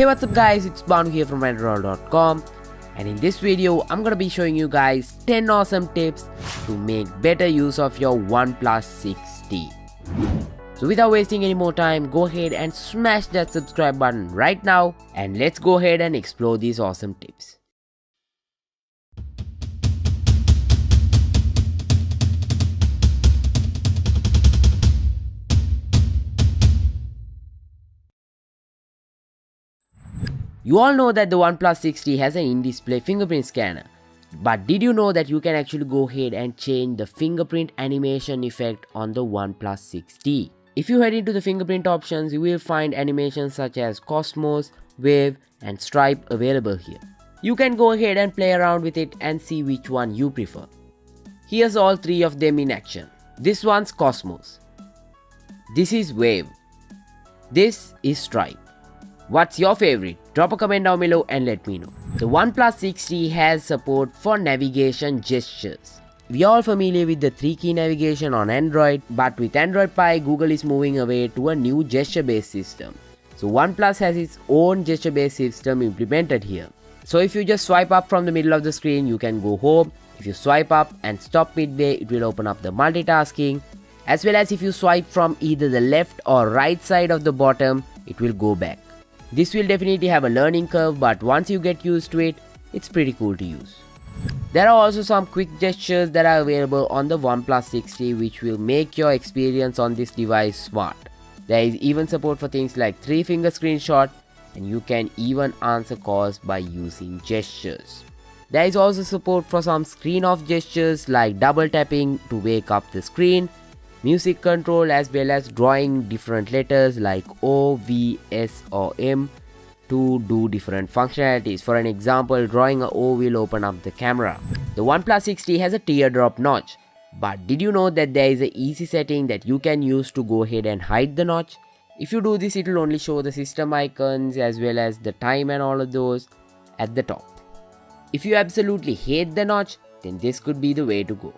Hey, what's up guys, it's Banu here from Andro.com, and in this video I'm gonna be showing you guys 10 awesome tips to make better use of your OnePlus 6T. So without wasting any more time, go ahead and smash that subscribe button right now, and let's go ahead and explore these awesome tips. You all know that the OnePlus 6T has an in-display fingerprint scanner. But did you know that you can actually go ahead and change the fingerprint animation effect on the OnePlus 6T? If you head into the fingerprint options, you will find animations such as Cosmos, Wave and Stripe available here. You can go ahead and play around with it and see which one you prefer. Here's all three of them in action. This one's Cosmos. This is Wave. This is Stripe. What's your favorite? Drop a comment down below and let me know. The OnePlus 6T has support for navigation gestures. We are all familiar with the 3-key navigation on Android, but with Android Pie, Google is moving away to a new gesture-based system. So OnePlus has its own gesture-based system implemented here. So if you just swipe up from the middle of the screen, you can go home. If you swipe up and stop midway, it will open up the multitasking. As well as if you swipe from either the left or right side of the bottom, it will go back. This will definitely have a learning curve, but once you get used to it, it's pretty cool to use. There are also some quick gestures that are available on the OnePlus 6T which will make your experience on this device smart. There is even support for things like 3-finger screenshot, and you can even answer calls by using gestures. There is also support for some screen off gestures like double tapping to wake up the screen, music control, as well as drawing different letters like O, V, S or M to do different functionalities. For an example, drawing a O will open up the camera. The OnePlus 6T has a teardrop notch, but did you know that there is an easy setting that you can use to go ahead and hide the notch? If you do this, it will only show the system icons as well as the time and all of those at the top. If you absolutely hate the notch, then this could be the way to go.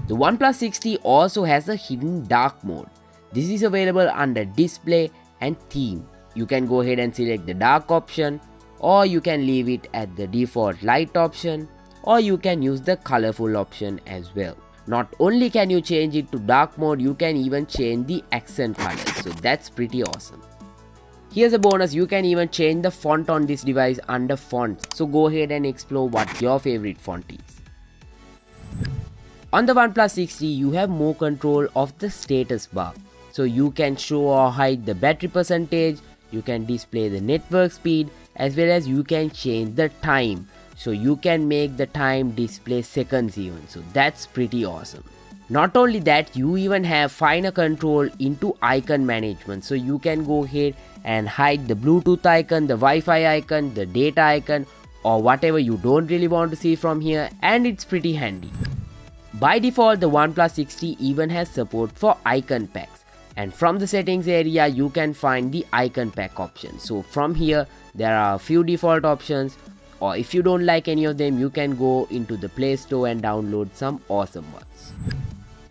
The OnePlus 6T also has a hidden dark mode. This is available under display and theme. You can go ahead and select the dark option, or you can leave it at the default light option, or you can use the colorful option as well. Not only can you change it to dark mode, you can even change the accent colors, so that's pretty awesome. Here's a bonus, you can even change the font on this device under fonts, so go ahead and explore what your favorite font is. On the OnePlus 6T, you have more control of the status bar. So you can show or hide the battery percentage, you can display the network speed, as well as you can change the time. So you can make the time display seconds even. So that's pretty awesome. Not only that, you even have finer control into icon management. So you can go ahead and hide the Bluetooth icon, the Wi-Fi icon, the data icon, or whatever you don't really want to see from here, and it's pretty handy. By default, the OnePlus 6T even has support for icon packs, and from the settings area you can find the icon pack option. So from here there are a few default options, or if you don't like any of them, you can go into the Play Store and download some awesome ones.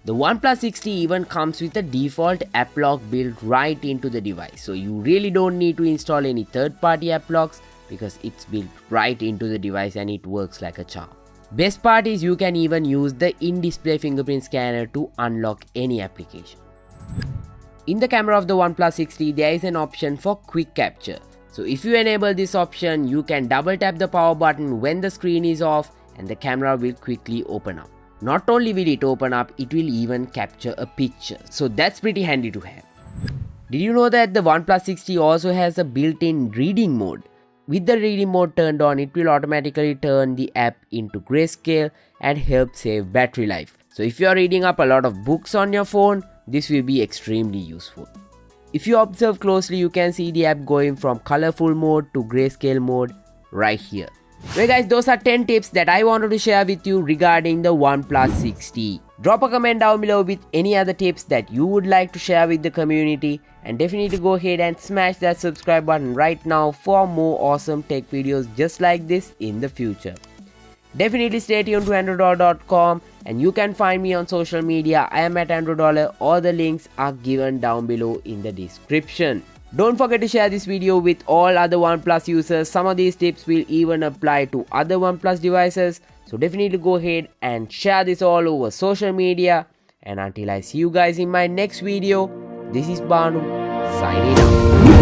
The OnePlus 6T even comes with a default app lock built right into the device, so you really don't need to install any third-party app locks because it's built right into the device and it works like a charm. Best part is you can even use the in-display fingerprint scanner to unlock any application. In the camera of the OnePlus 6T, there is an option for quick capture. So if you enable this option, you can double tap the power button when the screen is off and the camera will quickly open up. Not only will it open up, it will even capture a picture. So that's pretty handy to have. Did you know that the OnePlus 6T also has a built-in reading mode? With the reading mode turned on, it will automatically turn the app into grayscale and help save battery life. So if you are reading up a lot of books on your phone, this will be extremely useful. If you observe closely, you can see the app going from colorful mode to grayscale mode right here. Well guys, those are 10 tips that I wanted to share with you regarding the OnePlus 6T. Drop a comment down below with any other tips that you would like to share with the community, and definitely go ahead and smash that subscribe button right now for more awesome tech videos just like this in the future. Definitely stay tuned to Andro.com, and you can find me on social media. I am at Andro Dollar. All the links are given down below in the description. Don't forget to share this video with all other OnePlus users. Some of these tips will even apply to other OnePlus devices. So definitely go ahead and share this all over social media. And until I see you guys in my next video, this is Banu signing out.